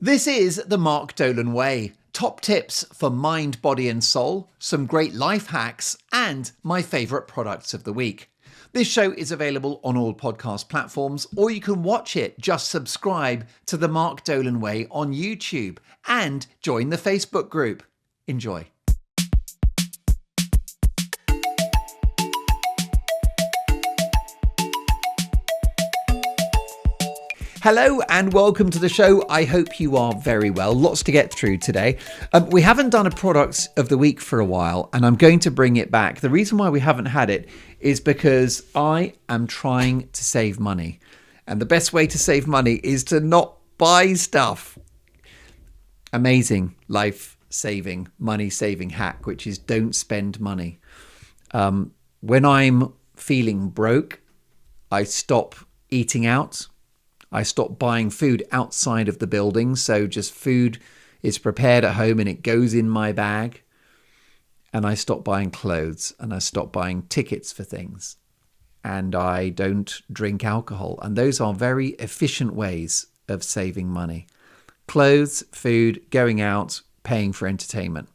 This is the Mark Dolan Way. Top tips for mind, body and soul, some great life hacks, and my favourite products of the week. This show is available on all podcast platforms, or you can watch it. Just subscribe to the Mark Dolan Way on YouTube and join the Facebook group. Enjoy. Hello and welcome to the show. I hope you are very well. Lots to get through today. We haven't done a product of the week for a while, and I'm going to bring it back. The reason why we haven't had it is because I am trying to save money. And the best way to save money is to not buy stuff. Amazing life-saving, money-saving hack, which is don't spend money. When I'm feeling broke, I stop eating out. I stopped buying food outside of the building, so just food is prepared at home and it goes in my bag. And I stopped buying clothes and I stopped buying tickets for things. And I don't drink alcohol. And those are very efficient ways of saving money. Clothes, food, going out, paying for entertainment.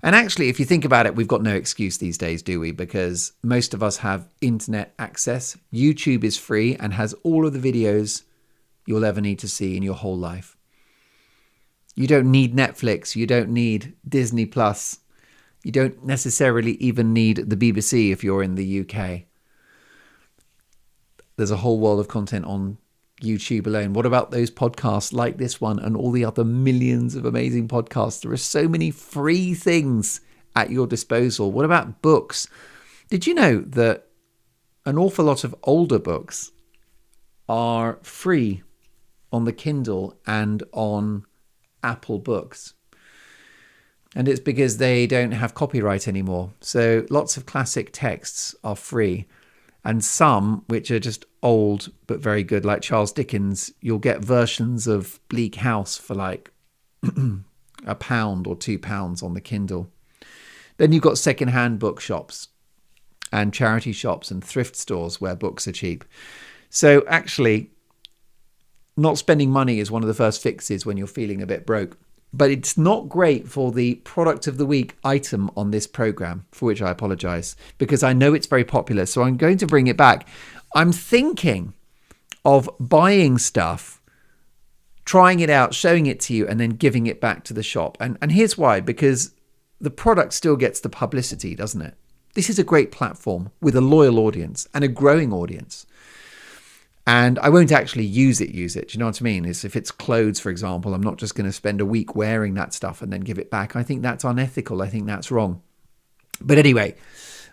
And actually, if you think about it, we've got no excuse these days, do we? Because most of us have internet access. YouTube is free and has all of the videos you'll ever need to see in your whole life. You don't need Netflix. You don't need Disney Plus. You don't necessarily even need the BBC if you're in the UK. There's a whole world of content on YouTube alone. What about those podcasts like this one and all the other millions of amazing podcasts? There are so many free things at your disposal. What about books? Did you know that an awful lot of older books are free on the Kindle and on Apple Books? And it's because they don't have copyright anymore. So lots of classic texts are free. And some, which are just old but very good, like Charles Dickens, you'll get versions of Bleak House for like £1 or £2 on the Kindle. Then you've got secondhand bookshops and charity shops and thrift stores where books are cheap. So actually, not spending money is one of the first fixes when you're feeling a bit broke. But it's not great for the product of the week item on this program, for which I apologize, because I know it's very popular. So I'm going to bring it back. I'm thinking of buying stuff, trying it out, showing it to you, and then giving it back to the shop. And here's why, because the product still gets the publicity, doesn't it? This is a great platform with a loyal audience and a growing audience. And I won't actually use it. Do you know what I mean? If it's clothes, for example, I'm not just going to spend a week wearing that stuff and then give it back. I think that's unethical. I think that's wrong. But anyway,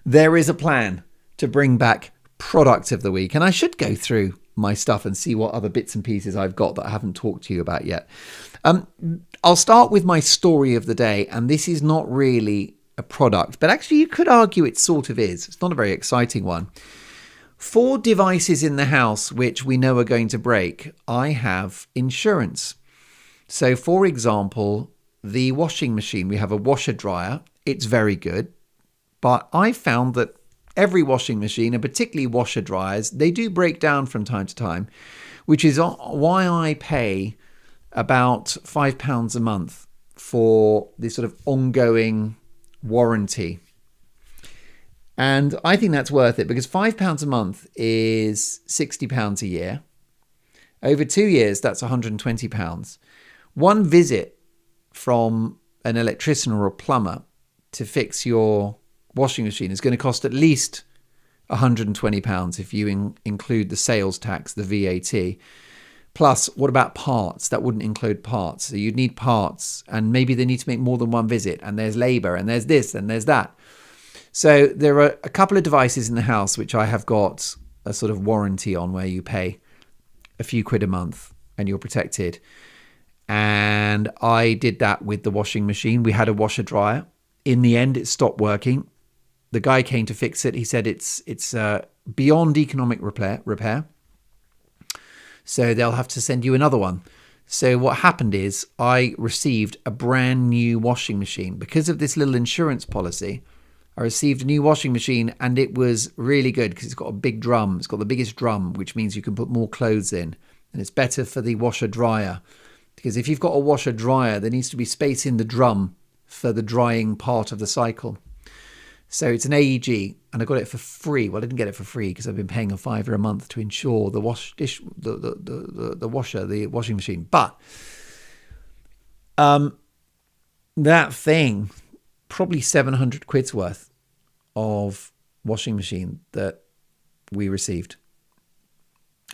there is a plan to bring back product of the week. And I should go through my stuff and see what other bits and pieces I've got that I haven't talked to you about yet. I'll start with my story of the day. And this is not really a product, but actually you could argue it sort of is. It's not a very exciting one. 4 devices in the house which we know are going to break, I have insurance. So for example, the washing machine, we have a washer dryer. It's very good. But I found that every washing machine, and particularly washer dryers, they do break down from time to time, which is why I pay about £5 a month for this sort of ongoing warranty. And I think that's worth it because £5 a month is £60 a year. Over 2 years, that's £120. One visit from an electrician or a plumber to fix your washing machine is going to cost at least £120 if you include the sales tax, the VAT. Plus, what about parts? That wouldn't include parts. So you'd need parts, and maybe they need to make more than one visit, and there's labour, and there's this, and there's that. So there are a couple of devices in the house which I have got a sort of warranty on where you pay a few quid a month and you're protected. And I did that with the washing machine. We had a washer dryer. In the end, it stopped working. The guy came to fix it. He said it's beyond economic repair. So they'll have to send you another one. So what happened is I received a brand new washing machine. Because of this little insurance policy, I received a new washing machine and it was really good because it's got a big drum. It's got the biggest drum, which means you can put more clothes in. And it's better for the washer dryer Because if you've got a washer dryer, there needs to be space in the drum for the drying part of the cycle. So it's an AEG, and I got it for free. Well, I didn't get it for free because I've been paying a £5 a month to insure the the washer, the washing machine. But that thing, probably 700 quid's worth of washing machine that we received.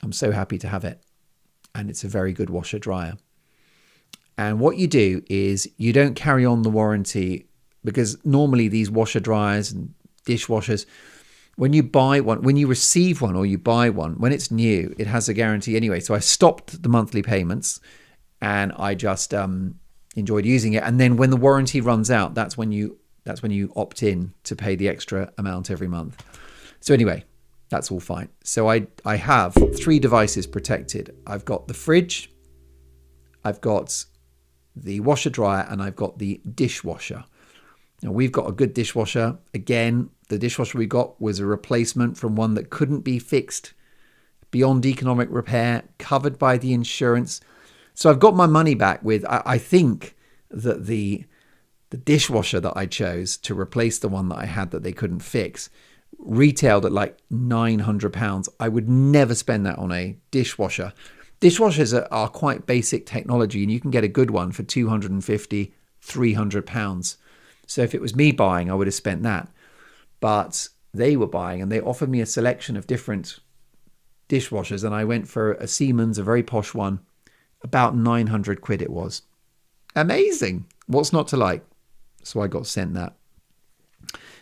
I'm so happy to have it, and it's a very good washer dryer. And what you do is you don't carry on the warranty, because normally these washer dryers and dishwashers, when you buy one, when you receive one or you buy one, when it's new, it has a guarantee anyway. So I stopped the monthly payments and I just enjoyed using it. And then when the warranty runs out, that's when you opt in to pay the extra amount every month. So anyway, that's all fine. So I have 3 devices protected. I've got the fridge, I've got the washer dryer, and I've got the dishwasher. Now, we've got a good dishwasher. Again, the dishwasher we got was a replacement from one that couldn't be fixed, beyond economic repair, covered by the insurance. So I've got my money back with, I think that the dishwasher that I chose to replace the one that I had that they couldn't fix retailed at like £900. I would never spend that on a dishwasher. Dishwashers are quite basic technology, and you can get a good one for £250, £300. So if it was me buying, I would have spent that. But they were buying, and they offered me a selection of different dishwashers, and I went for a Siemens, a very posh one. About 900 quid it was. Amazing. What's not to like? So I got sent that.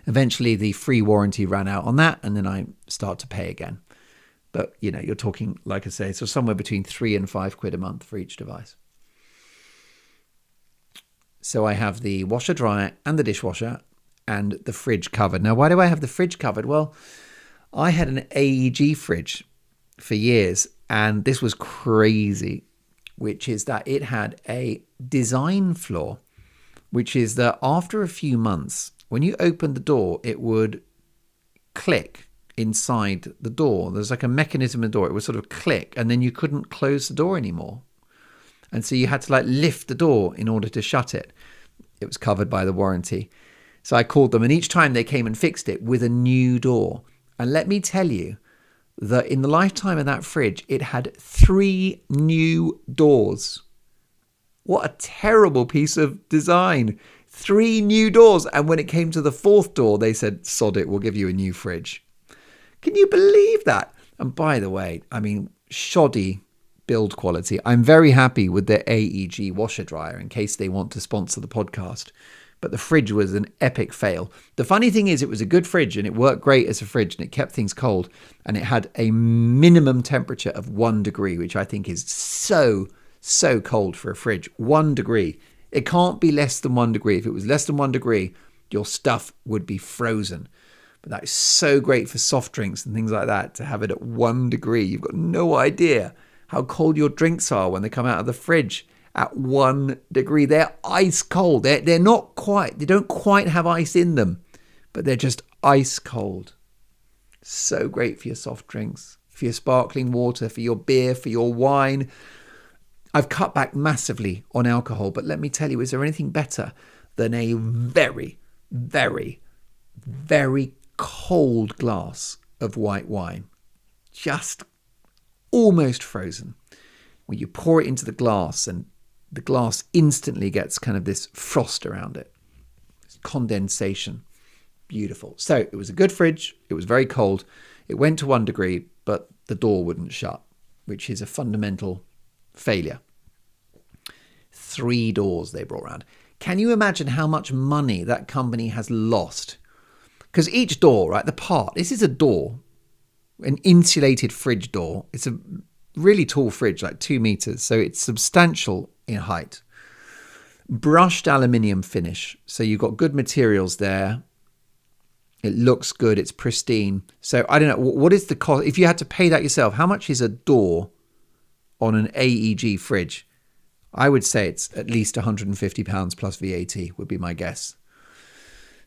Eventually, the free warranty ran out on that, and then I start to pay again. But, you know, you're talking, like I say, so somewhere between 3 and 5 quid a month for each device. So I have the washer dryer and the dishwasher and the fridge covered. Now, why do I have the fridge covered? Well, I had an AEG fridge for years, and this was crazy, which is that it had a design flaw, which is that after a few months, when you opened the door, it would click inside the door. There's like a mechanism in the door. It would sort of click, and then you couldn't close the door anymore. And so you had to like lift the door in order to shut it. It was covered by the warranty. So I called them, and each time they came and fixed it with a new door. And let me tell you that in the lifetime of that fridge, it had 3 new doors. What a terrible piece of design. 3 new doors. And when it came to the 4th door, they said, sod it, we'll give you a new fridge. Can you believe that? And by the way, I mean, shoddy build quality. I'm very happy with the AEG washer dryer in case they want to sponsor the podcast. But the fridge was an epic fail. The funny thing is, it was a good fridge and it worked great as a fridge and it kept things cold, and it had a minimum temperature of 1 degree, which I think is so cold for a fridge. 1 degree. It can't be less than 1 degree. If it was less than 1 degree, your stuff would be frozen. But that is so great for soft drinks and things like that, to have it at 1 degree. You've got no idea how cold your drinks are when they come out of the fridge at 1 degree. They're ice cold. They're not quite, they don't quite have ice in them, but they're just ice cold. So great for your soft drinks, for your sparkling water, for your beer, for your wine. I've cut back massively on alcohol, but let me tell you, is there anything better than a very, very, very cold glass of white wine? Just almost frozen. When you pour it into the glass, and the glass instantly gets kind of this frost around it. It's condensation. Beautiful. So it was a good fridge. It was very cold. It went to 1 degree, but the door wouldn't shut, which is a fundamental failure. 3 doors they brought around. Can you imagine how much money that company has lost? Because each door, right, the part, this is a door, an insulated fridge door. It's a really tall fridge, like 2 meters. So it's substantial in height. Brushed aluminium finish. So you've got good materials there. It looks good. It's pristine. So I don't know. What is the cost? If you had to pay that yourself, how much is a door on an AEG fridge? I would say it's at least £150 plus VAT would be my guess.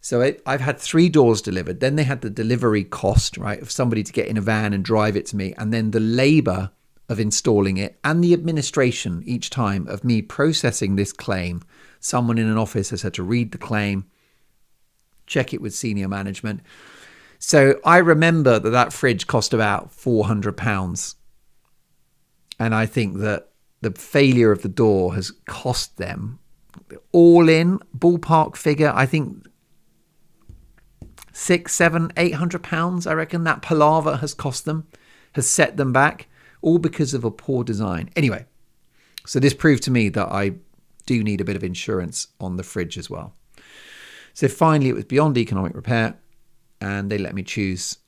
So I've had 3 doors delivered. Then they had the delivery cost, right, of somebody to get in a van and drive it to me. And then the labor of installing it and the administration each time of me processing this claim. Someone in an office has had to read the claim, check it with senior management. So I remember that fridge cost about £400. And I think that the failure of the door has cost them, all in, ballpark figure, I think £600, £800, I reckon that palaver has cost them, has set them back, all because of a poor design. Anyway, so this proved to me that I do need a bit of insurance on the fridge as well. So finally, it was beyond economic repair, and they let me choose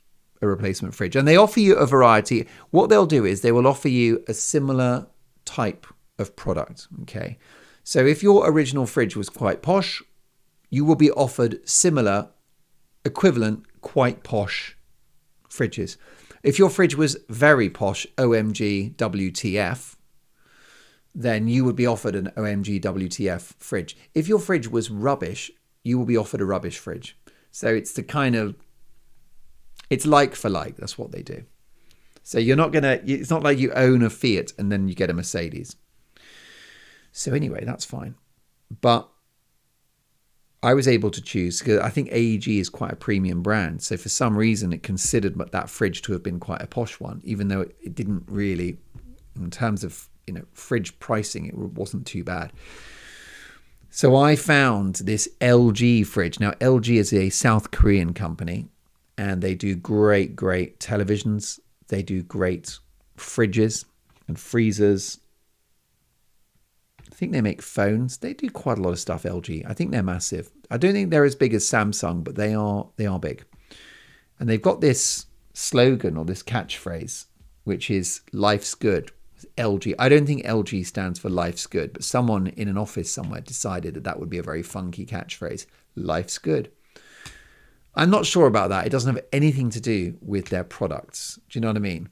a replacement fridge. And they offer you a variety. What they'll do is they will offer you a similar type of product, okay? So if your original fridge was quite posh, you will be offered similar, equivalent, quite posh fridges. If your fridge was very posh, OMG, WTF, then you would be offered an OMG, WTF fridge. If your fridge was rubbish, you will be offered a rubbish fridge. So it's the kind of, it's like for like, that's what they do. So you're not going to, it's not like you own a Fiat and then you get a Mercedes. So anyway, that's fine. But I was able to choose, because I think AEG is quite a premium brand. So for some reason, it considered that fridge to have been quite a posh one, even though it didn't really, in terms of, fridge pricing, it wasn't too bad. So I found this LG fridge. Now, LG is a South Korean company, and they do great televisions. They do great fridges and freezers. I think they make phones. They do quite a lot of stuff, LG. I think they're massive. I don't think they're as big as Samsung, but they are big. And they've got this slogan or this catchphrase, which is life's good. LG. I don't think LG stands for life's good, but someone in an office somewhere decided that would be a very funky catchphrase. Life's good. I'm not sure about that. It doesn't have anything to do with their products. Do you know what I mean?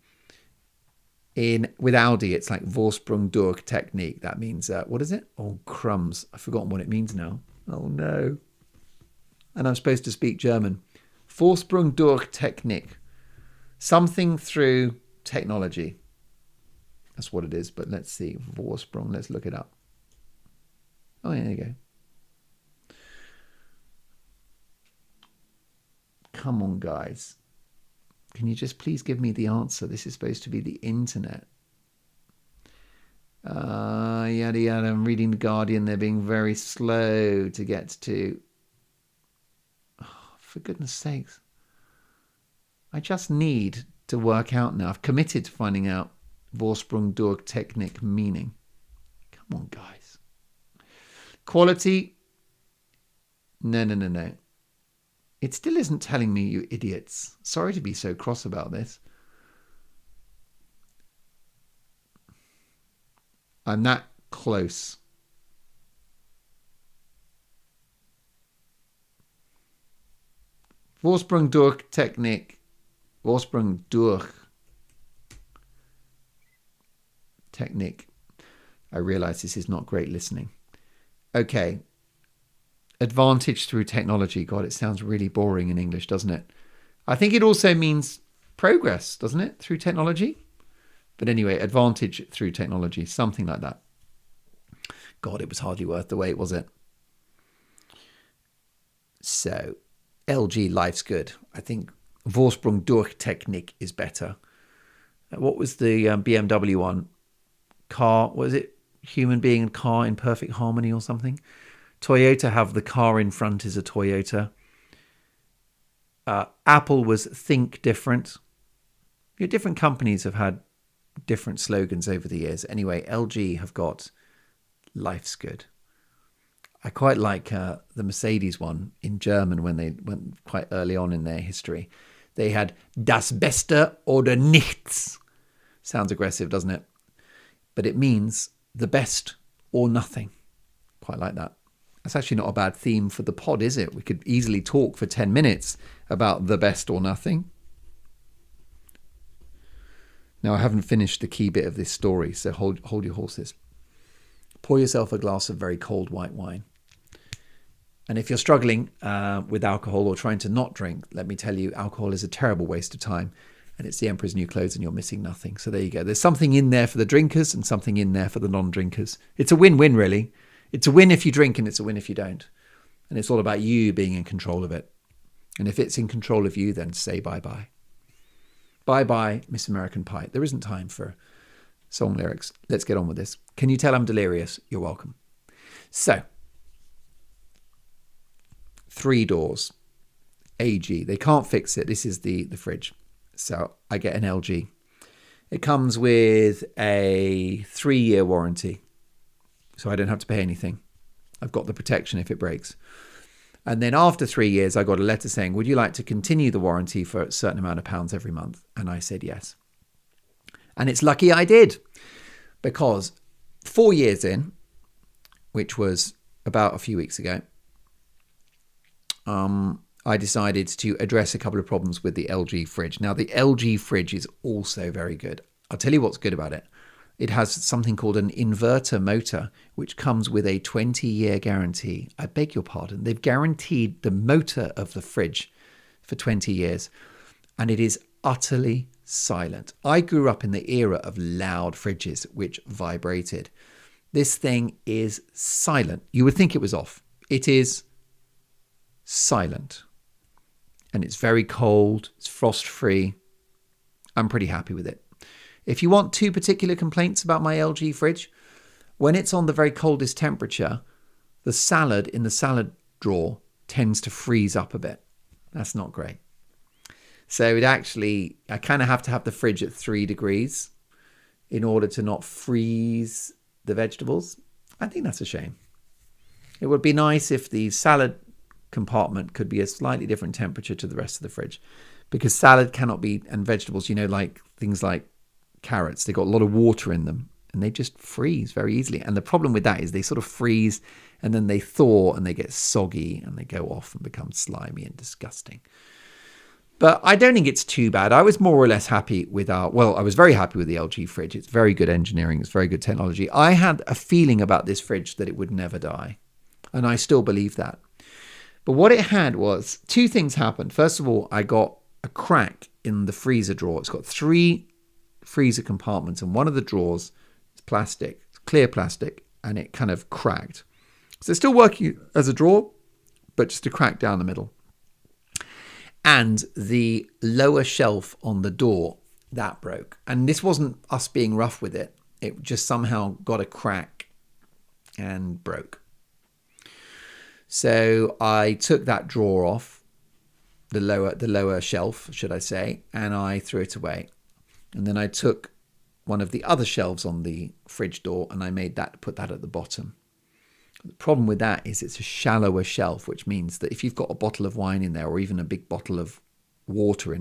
With Audi, it's like Vorsprung durch Technik. That means, what is it? Oh, crumbs. I've forgotten what it means now. Oh, no. And I'm supposed to speak German. Vorsprung durch Technik. Something through technology. That's what it is. But let's see. Vorsprung. Let's look it up. Oh, yeah, there you go. Come on, guys. Can you just please give me the answer? This is supposed to be the internet. Yada, yada. I'm reading The Guardian. They're being very slow to get to. Oh, for goodness sakes. I just need to work out now. I've committed to finding out Vorsprung durch Technik meaning. Come on, guys. Quality. No. It still isn't telling me, you idiots. Sorry to be so cross about this. I'm that close. Vorsprung durch Technik. Vorsprung durch Technik. I realize this is not great listening. Okay. Advantage through technology. God, it sounds really boring in English, doesn't it? I think it also means progress, doesn't it? Through technology. But anyway, advantage through technology, something like that. God, it was hardly worth the wait, was it? So, LG, life's good. I think Vorsprung durch Technik is better. What was the BMW one? Car, was it? Human being and car in perfect harmony or something? Toyota have the car in front is a Toyota. Apple was think different. Different companies have had different slogans over the years. Anyway, LG have got life's good. I quite like the Mercedes one in German when they went quite early on in their history. They had das Beste oder nichts. Sounds aggressive, doesn't it? But it means the best or nothing. Quite like that. That's actually not a bad theme for the pod, is it? We could easily talk for 10 minutes about the best or nothing. Now, I haven't finished the key bit of this story, so hold your horses. Pour yourself a glass of very cold white wine. And if you're struggling with alcohol or trying to not drink, let me tell you, alcohol is a terrible waste of time. and it's the Emperor's New Clothes and you're missing nothing. So there you go. There's something in there for the drinkers and something in there for the non-drinkers. It's a win-win, really. It's a win if you drink and it's a win if you don't. And it's all about you being in control of it. And if it's in control of you, then say bye-bye. Bye-bye, Miss American Pie. There isn't time for song lyrics. Let's get on with this. Can you tell I'm delirious? You're welcome. So, 3 doors. AG. They can't fix it. This is the fridge. So I get an LG. It comes with a 3-year warranty. So I don't have to pay anything. I've got the protection if it breaks. And then after 3 years, I got a letter saying, would you like to continue the warranty for a certain amount of pounds every month? And I said yes. And it's lucky I did, because 4 years in, which was about a few weeks ago, I decided to address a couple of problems with the LG fridge. Now, the LG fridge is also very good. I'll tell you what's good about it. It has something called an inverter motor, which comes with a 20-year guarantee. I beg your pardon. They've guaranteed the motor of the fridge for 20 years, and it is utterly silent. I grew up in the era of loud fridges, which vibrated. This thing is silent. You would think it was off. It is silent. And it's very cold. It's frost-free. I'm pretty happy with it. If you want 2 particular complaints about my LG fridge, when it's on the very coldest temperature, the salad in the salad drawer tends to freeze up a bit. That's not great. So I kind of have to have the fridge at 3 degrees in order to not freeze the vegetables. I think that's a shame. It would be nice if the salad compartment could be a slightly different temperature to the rest of the fridge, because salad cannot be, and vegetables, like things like carrots, they got a lot of water in them and they just freeze very easily. And the problem with that is they sort of freeze and then they thaw and they get soggy and they go off and become slimy and disgusting. But I don't think it's too bad. I was more or less happy with I was very happy with the LG fridge. It's very good engineering. It's very good technology. I had a feeling about this fridge that it would never die. And I still believe that. But what it had was 2 things happened. First of all, I got a crack in the freezer drawer. It's got 3 freezer compartments, and one of the drawers is plastic, clear plastic, and it kind of cracked. So it's still working as a drawer, but just a crack down the middle. And the lower shelf on the door, that broke. And this wasn't us being rough with it. It just somehow got a crack and broke. So I took that drawer off, the lower shelf, should I say, and I threw it away. And then I took one of the other shelves on the fridge door and I put that at the bottom. The problem with that is it's a shallower shelf, which means that if you've got a bottle of wine in there, or even a big bottle of water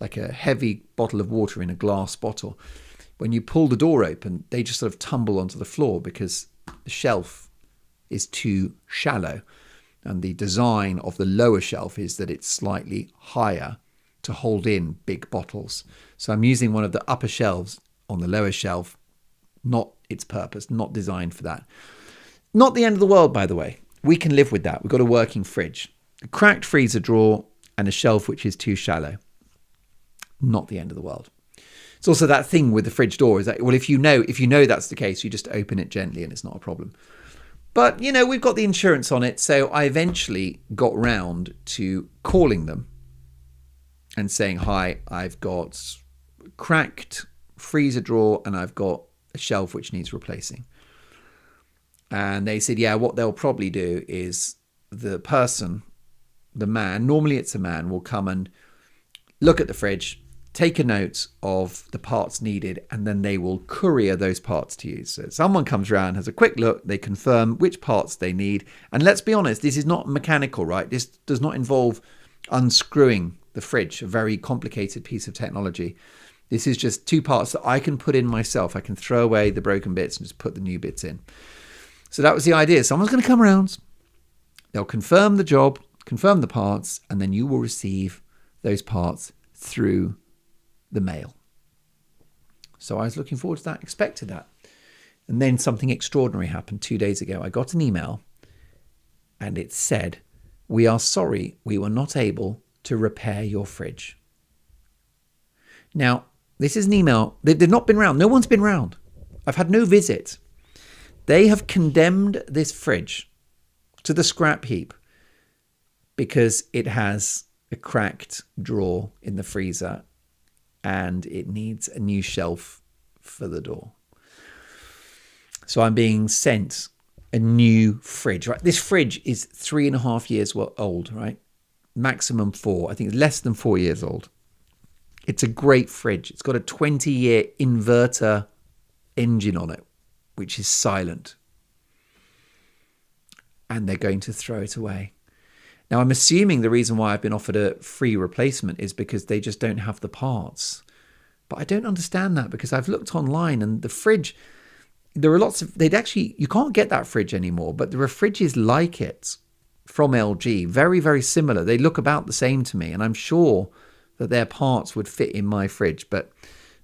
like a heavy bottle of water in a glass bottle, when you pull the door open, they just sort of tumble onto the floor because the shelf is too shallow. And the design of the lower shelf is that it's slightly higher to hold in big bottles. So I'm using one of the upper shelves on the lower shelf, not its purpose, not designed for that. Not the end of the world, by the way. We can live with that. We've got a working fridge, a cracked freezer drawer, and a shelf which is too shallow. Not the end of the world. It's also that thing with the fridge door is that, well, if you know that's the case, you just open it gently and it's not a problem. But, we've got the insurance on it. So I eventually got round to calling them and saying, hi, I've got cracked freezer drawer and I've got a shelf which needs replacing. And they said, yeah, what they'll probably do is the man, normally it's a man, will come and look at the fridge, take a note of the parts needed, and then they will courier those parts to you. So someone comes around, has a quick look, they confirm which parts they need. And let's be honest, this is not mechanical, right? This does not involve unscrewing the fridge, a very complicated piece of technology. This is just 2 parts that I can put in myself. I can throw away the broken bits and just put the new bits in. So that was the idea. Someone's going to come around, they'll confirm the job, confirm the parts, and then you will receive those parts through the mail. So I was looking forward to that, expected that. And then something extraordinary happened 2 days ago. I got an email and it said, we are sorry we were not able to repair your fridge. Now, this is an email. They've not been round. No one's been round. I've had no visit. They have condemned this fridge to the scrap heap because it has a cracked drawer in the freezer and it needs a new shelf for the door. So I'm being sent a new fridge. Right, this fridge is 3.5 years old, right? Maximum 4. I think it's less than 4 years old. It's a great fridge. It's got a 20-year inverter engine on it, which is silent. And they're going to throw it away. Now, I'm assuming the reason why I've been offered a free replacement is because they just don't have the parts. But I don't understand that, because I've looked online and the fridge, there are lots of, you can't get that fridge anymore, but there are fridges like it from LG, very, very similar. They look about the same to me, and I'm sure that their parts would fit in my fridge. But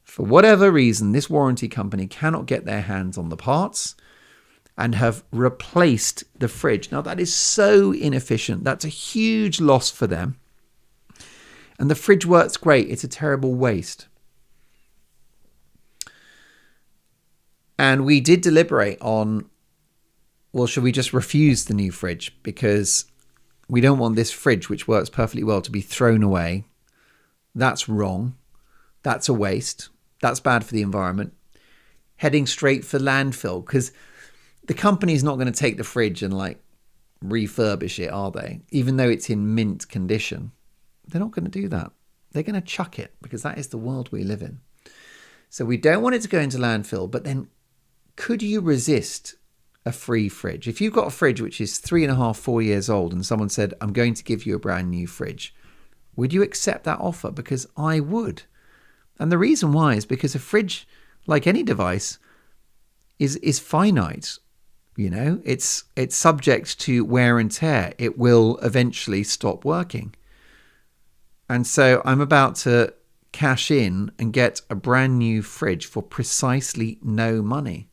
for whatever reason, this warranty company cannot get their hands on the parts and have replaced the fridge. Now, that is so inefficient. That's a huge loss for them. And the fridge works great. It's a terrible waste. And we did deliberate on, well, should we just refuse the new fridge? Because we don't want this fridge, which works perfectly well, to be thrown away. That's wrong. That's a waste. That's bad for the environment. Heading straight for landfill, because the company's not going to take the fridge and refurbish it, are they? Even though it's in mint condition. They're not going to do that. They're going to chuck it, because that is the world we live in. So we don't want it to go into landfill, but then could you resist a free fridge? If you've got a fridge which is 3.5, 4 years old and someone said, I'm going to give you a brand new fridge, would you accept that offer? Because I would. And the reason why is because a fridge, like any device, is finite. You know, it's subject to wear and tear. It will eventually stop working. And so I'm about to cash in and get a brand new fridge for precisely no money.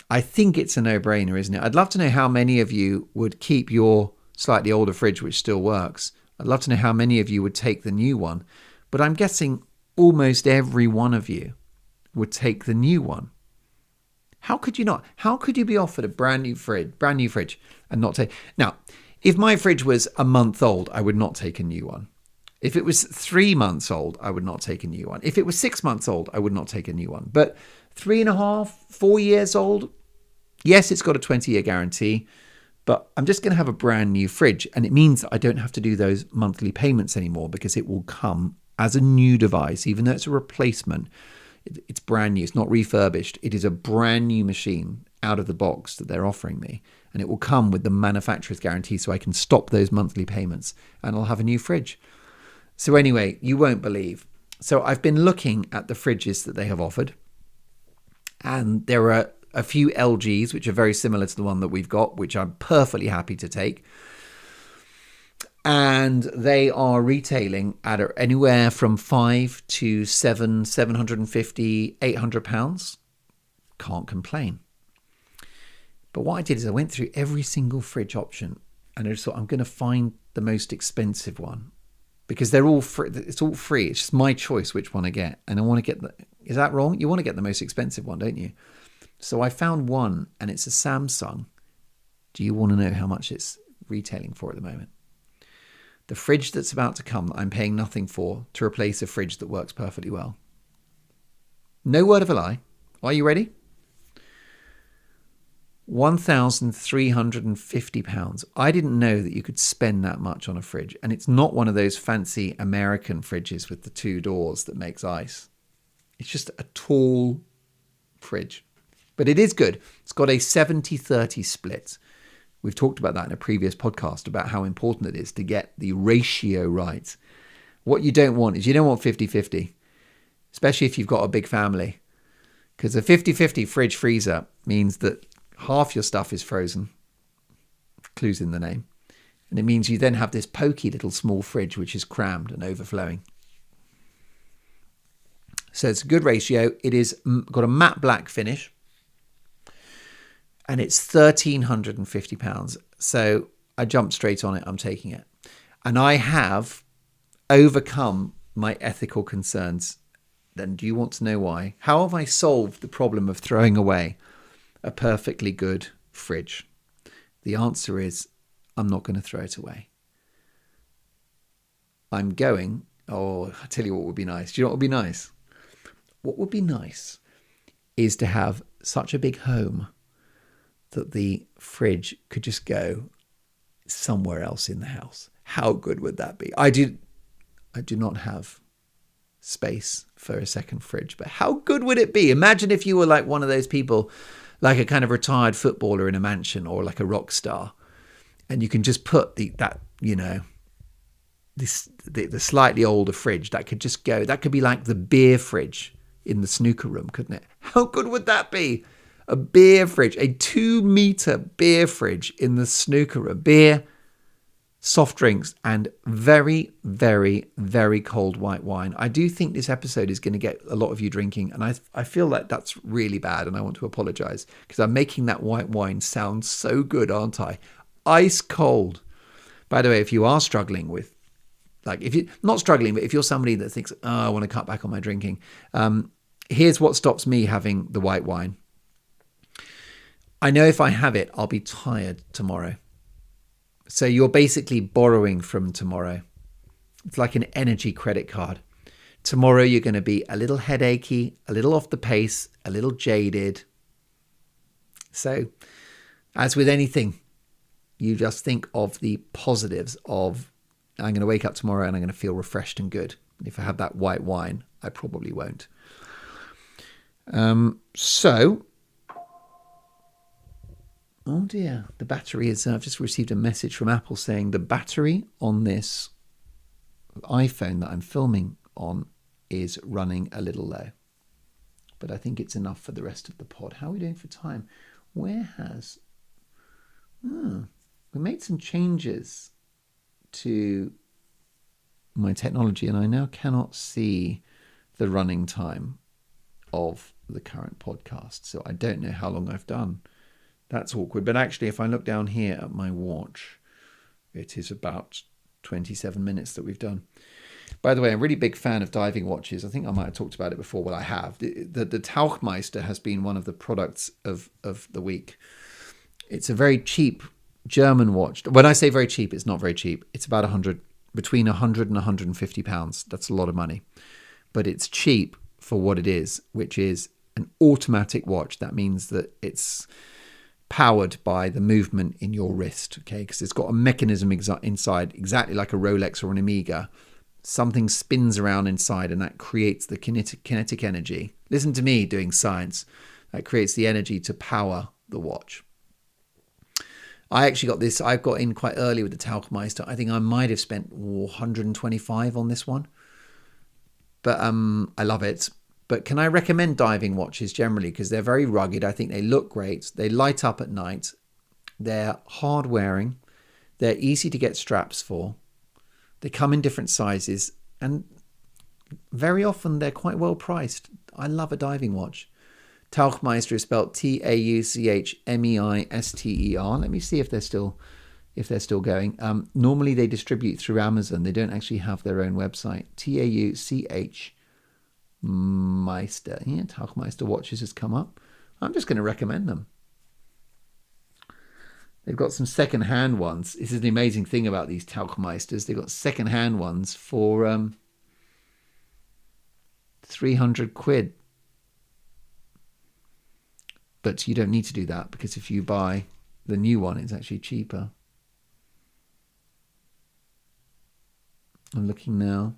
I think it's a no-brainer, isn't it? I'd love to know how many of you would keep your slightly older fridge, which still works. I'd love to know how many of you would take the new one. But I'm guessing almost every one of you would take the new one. How could you not? How could you be offered a brand new fridge and not take? Now, if my fridge was a month old, I would not take a new one. If it was 3 months old, I would not take a new one. If it was 6 months old, I would not take a new one. But 3.5, 4 years old, yes, it's got a 20-year guarantee, but I'm just going to have a brand new fridge. And it means I don't have to do those monthly payments anymore, because it will come as a new device, even though it's a replacement. It's brand new. It's not refurbished. It is a brand new machine out of the box that they're offering me. And it will come with the manufacturer's guarantee, so I can stop those monthly payments and I'll have a new fridge. So anyway, you won't believe. So I've been looking at the fridges that they have offered. And there are a few LGs, which are very similar to the one that we've got, which I'm perfectly happy to take. And they are retailing at anywhere from 5 to 750, 800 pounds. Can't complain. But what I did is I went through every single fridge option and I just thought, I'm going to find the most expensive one, because they're all free. It's all free. It's just my choice which one I get. And I want to get is that wrong? You want to get the most expensive one, don't you? So I found one, and it's a Samsung. Do you want to know how much it's retailing for at the moment? The fridge that's about to come, that I'm paying nothing for, to replace a fridge that works perfectly well. No word of a lie. Are you ready? £1,350. I didn't know that you could spend that much on a fridge. And it's not one of those fancy American fridges with the 2 doors that makes ice. It's just a tall fridge. But it is good. It's got a 70-30 split. We've talked about that in a previous podcast, about how important it is to get the ratio right. What you don't want is you don't want 50-50, especially if you've got a big family. Because a 50-50 fridge freezer means that half your stuff is frozen. Clues in the name. And it means you then have this pokey little small fridge which is crammed and overflowing. So it's a good ratio. It is got a matte black finish. And it's £1,350. So I jumped straight on it. I'm taking it. And I have overcome my ethical concerns, then do you want to know why? How have I solved the problem of throwing away a perfectly good fridge? The answer is I'm not going to throw it away. I'll tell you what would be nice. Do you know what would be nice? What would be nice is to have such a big home that the fridge could just go somewhere else in the house. How good would that be? I do not have space for a second fridge, but how good would it be? Imagine if you were like one of those people, like a kind of retired footballer in a mansion or like a rock star, and you can just put the slightly older fridge that could just go. That could be like the beer fridge in the snooker room, couldn't it? How good would that be? A beer fridge, a 2-meter beer fridge in the snooker room. Beer, soft drinks, and very, very, very cold white wine. I do think this episode is going to get a lot of you drinking, and I feel like that's really bad, and I want to apologize because I'm making that white wine sound so good, aren't I? Ice cold. By the way, if you are struggling with, like, if you're not struggling, but if you're somebody that thinks, oh, I want to cut back on my drinking, here's what stops me having the white wine. I know if I have it, I'll be tired tomorrow. So you're basically borrowing from tomorrow. It's like an energy credit card. Tomorrow you're going to be a little headachy, a little off the pace, a little jaded. So, as with anything, you just think of the positives of, I'm going to wake up tomorrow and I'm going to feel refreshed and good. And if I have that white wine, I probably won't. Oh dear, the battery is, I've just received a message from Apple saying the battery on this iPhone that I'm filming on is running a little low. But I think it's enough for the rest of the pod. How are we doing for time? We made some changes to my technology and I now cannot see the running time of the current podcast. So I don't know how long I've done. That's awkward. But actually, if I look down here at my watch, it is about 27 minutes that we've done. By the way, I'm a really big fan of diving watches. I think I might have talked about it before. Well, I have. The Tauchmeister has been one of the products of the week. It's a very cheap German watch. When I say very cheap, it's not very cheap. It's about between 100 and 150 pounds. That's a lot of money. But it's cheap for what it is, which is an automatic watch. That means that it's powered by the movement in your wrist, okay? Because it's got a mechanism inside, exactly like a Rolex or an Omega. Something spins around inside and that creates the kinetic energy. Listen to me doing science. That creates the energy to power the watch. I actually got this, I got in quite early with the Tauchmeister. I think I might have spent 125 on this one. But I love it. But can I recommend diving watches generally? Because they're very rugged. I think they look great. They light up at night. They're hard wearing. They're easy to get straps for. They come in different sizes. And very often they're quite well priced. I love a diving watch. Tauchmeister is spelled Tauchmeister. Let me see if they're still going. Normally they distribute through Amazon. They don't actually have their own website. Tauchmeister. Yeah, Tauchmeister watches has come up. I'm just going to recommend them. They've got some second-hand ones. This is the amazing thing about these Tauchmeisters. They've got second-hand ones for 300 quid. But you don't need to do that because if you buy the new one, it's actually cheaper. I'm looking now.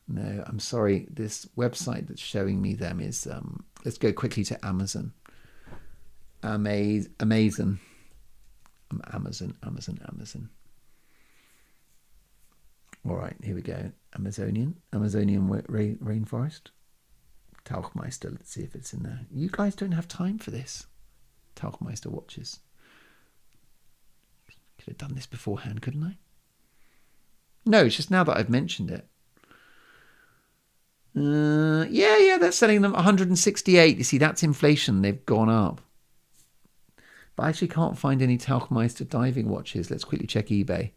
No, I'm sorry. This website that's showing me them is, let's go quickly to Amazon. Amazon. All right, here we go. Amazonian rainforest. Tauchmeister. Let's see if it's in there. You guys don't have time for this. Tauchmeister watches. Could have done this beforehand, couldn't I? No, it's just now that I've mentioned it. Yeah, they're selling them 168. You see, that's inflation. They've gone up. But I actually can't find any Tauchmeister diving watches. Let's quickly check eBay.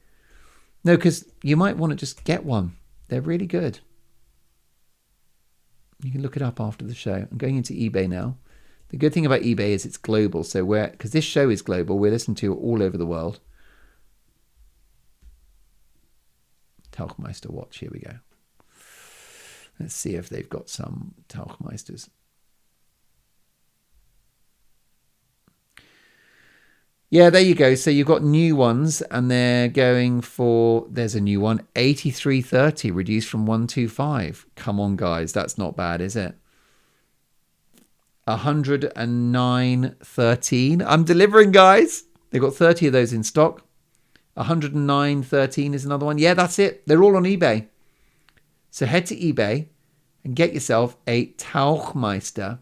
No, because you might want to just get one. They're really good. You can look it up after the show. I'm going into eBay now. The good thing about eBay is it's global. So because this show is global, we're listened to all over the world. Tauchmeister watch. Here we go. Let's see if they've got some Tauchmeisters. Yeah, there you go. So you've got new ones, and they're going for, there's a new one, 83.30, reduced from 125. Come on, guys, that's not bad, is it? 109.13. I'm delivering, guys. They've got 30 of those in stock. 109.13 is another one. Yeah, that's it. They're all on eBay. So head to eBay and get yourself a Tauchmeister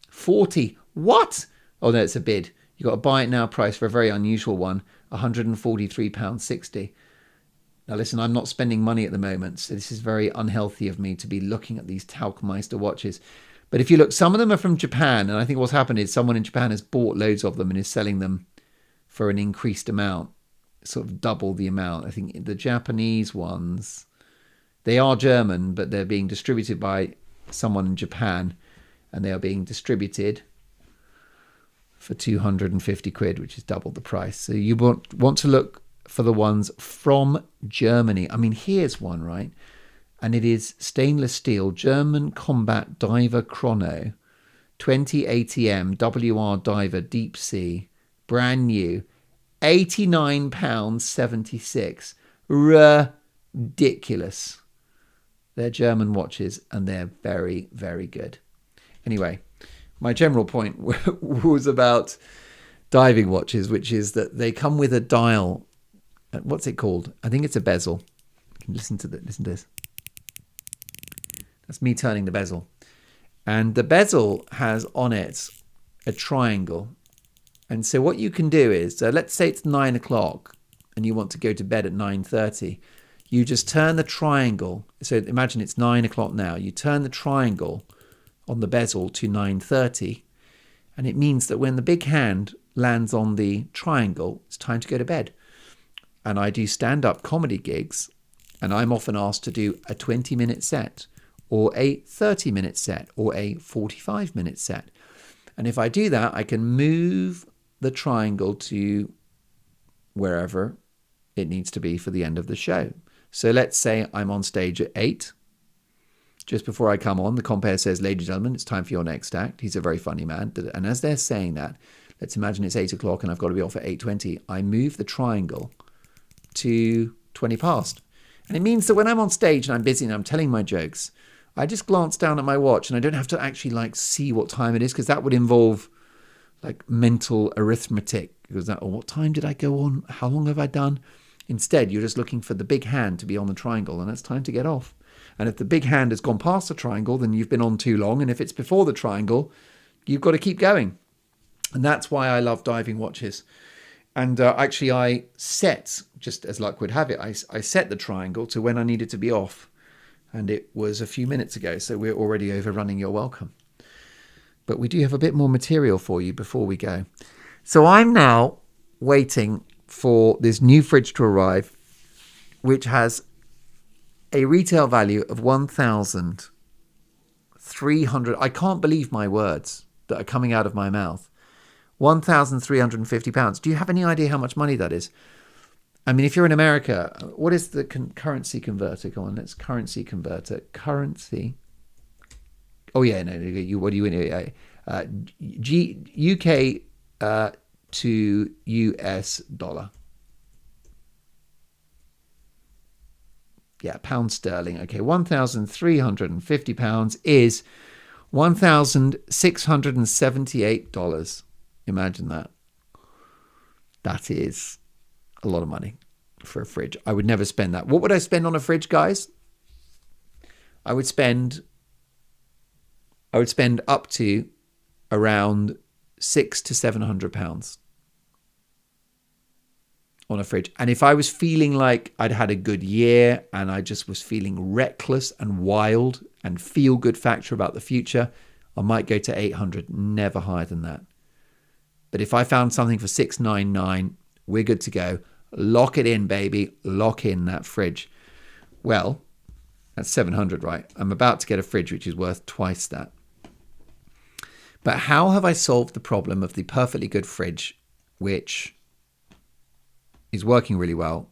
40. What? Oh, no, it's a bid. You've got to buy it now price for a very unusual one, £143.60. Now, listen, I'm not spending money at the moment, so this is very unhealthy of me to be looking at these Tauchmeister watches. But if you look, some of them are from Japan, and I think what's happened is someone in Japan has bought loads of them and is selling them for an increased amount, sort of double the amount. I think the Japanese ones, they are German, but they're being distributed by someone in Japan, and they are being distributed for 250 quid, which is double the price. So you want to look for the ones from Germany. I mean, here's one, right? And it is stainless steel German Combat Diver Chrono 20 ATM WR Diver Deep Sea, brand new, £89.76. Ridiculous. They're German watches, and they're very, very good. Anyway, my general point was about diving watches, which is that they come with a dial. What's it called? I think it's a bezel. Listen to this. That's me turning the bezel. And the bezel has on it a triangle. And so what you can do is, let's say it's 9 o'clock and you want to go to bed at 9:30. You just turn the triangle. So imagine it's 9 o'clock now. You turn the triangle on the bezel to 9:30, and it means that when the big hand lands on the triangle, it's time to go to bed. And I do stand-up comedy gigs, and I'm often asked to do a 20-minute set or a 30-minute set or a 45-minute set. And if I do that, I can move the triangle to wherever it needs to be for the end of the show. So let's say I'm on stage at 8. Just before I come on, the compere says, "Ladies and gentlemen, it's time for your next act." He's a very funny man. And as they're saying that, let's imagine it's 8 o'clock and I've got to be off at 8:20. I move the triangle to 20 past. And it means that when I'm on stage and I'm busy and I'm telling my jokes, I just glance down at my watch and I don't have to actually see what time it is, because that would involve mental arithmetic. Because what time did I go on? How long have I done? Instead, you're just looking for the big hand to be on the triangle, and it's time to get off. And if the big hand has gone past the triangle, then you've been on too long. And if it's before the triangle, you've got to keep going. And that's why I love diving watches. And actually, I set, just as luck would have it, I set the triangle to when I needed to be off. And it was a few minutes ago, so we're already overrunning your welcome. But we do have a bit more material for you before we go. So I'm now waiting for this new fridge to arrive, which has a retail value of 1,300. I can't believe my words that are coming out of my mouth. £1,350. Do you have any idea how much money that is? I mean, if you're in America, what is the currency converter? Go on, let's currency converter. Currency. Oh yeah, no. What do you in? UK to US dollar. Yeah, pound sterling. Okay, £1,350 is $1,678. Imagine that. That is a lot of money for a fridge. I would never spend that. What would I spend on a fridge, guys? I would spend up to around £600 to £700 on a fridge. And if I was feeling like I'd had a good year and I just was feeling reckless and wild and feel good factor about the future, I might go to 800, never higher than that. But if I found something for 699, we're good to go. Lock it in, baby. Lock in that fridge. Well, That's 700, right? I'm about to get a fridge which is worth twice that. But how have I solved the problem of the perfectly good fridge, which is working really well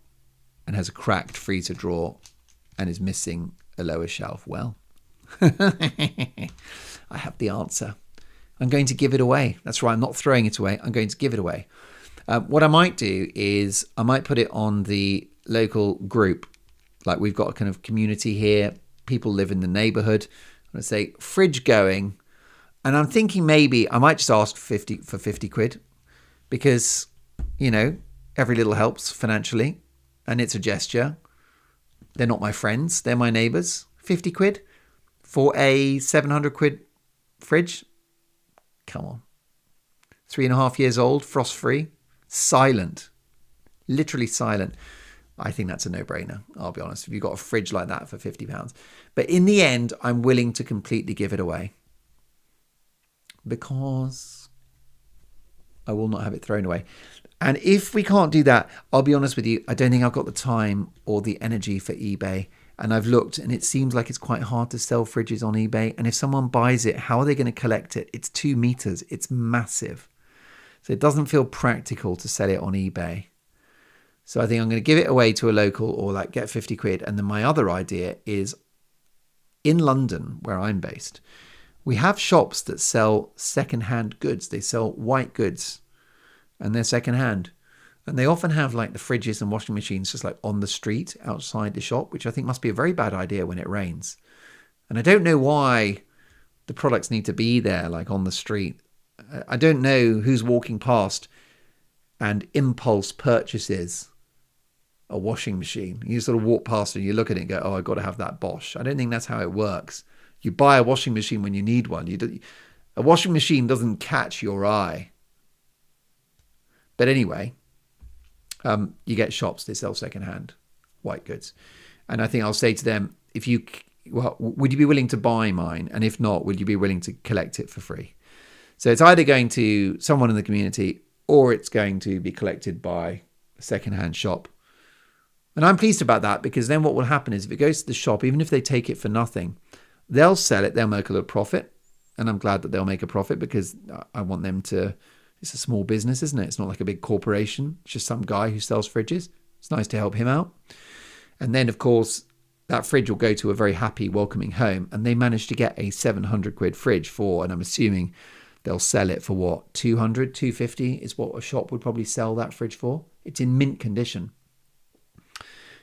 and has a cracked freezer drawer and is missing a lower shelf? Well, I have the answer. I'm going to give it away. That's right. I'm not throwing it away. I'm going to give it away. What I might do is I might put it on the local group. Like we've got a kind of community here. People live in the neighborhood. I'm going to say fridge going. And I'm thinking maybe I might just ask for 50 quid because, every little helps financially and it's a gesture. They're not my friends. They're my neighbors. 50 quid for a 700 quid fridge. Come on. 3.5 years old, frost free, silent, literally silent. I think that's a no-brainer. I'll be honest. If you've got a fridge like that for £50. But in the end, I'm willing to completely give it away. Because I will not have it thrown away. And if we can't do that, I'll be honest with you, I don't think I've got the time or the energy for eBay. And I've looked and it seems like it's quite hard to sell fridges on eBay. And if someone buys it, how are they going to collect it? It's 2 meters. It's massive. So it doesn't feel practical to sell it on eBay. So I think I'm going to give it away to a local or like get 50 quid. And then my other idea is in London, where I'm based, we have shops that sell second-hand goods. They sell white goods and they're second-hand. And they often have like the fridges and washing machines just like on the street outside the shop, which I think must be a very bad idea when it rains. And I don't know why the products need to be there like on the street. I don't know who's walking past and impulse purchases a washing machine. You sort of walk past and you look at it and go, oh, I've got to have that Bosch. I don't think that's how it works. You buy a washing machine when you need one. A washing machine doesn't catch your eye. But anyway, you get shops that sell secondhand white goods. And I think I'll say to them, would you be willing to buy mine? And if not, would you be willing to collect it for free? So it's either going to someone in the community or it's going to be collected by a secondhand shop. And I'm pleased about that because then what will happen is if it goes to the shop, even if they take it for nothing, they'll sell it, they'll make a little profit. And I'm glad that they'll make a profit because I want them to, it's a small business, isn't it? It's not like a big corporation. It's just some guy who sells fridges. It's nice to help him out. And then, of course, that fridge will go to a very happy, welcoming home. And they managed to get a 700 quid fridge for, and I'm assuming they'll sell it for what, 200, 250 is what a shop would probably sell that fridge for. It's in mint condition.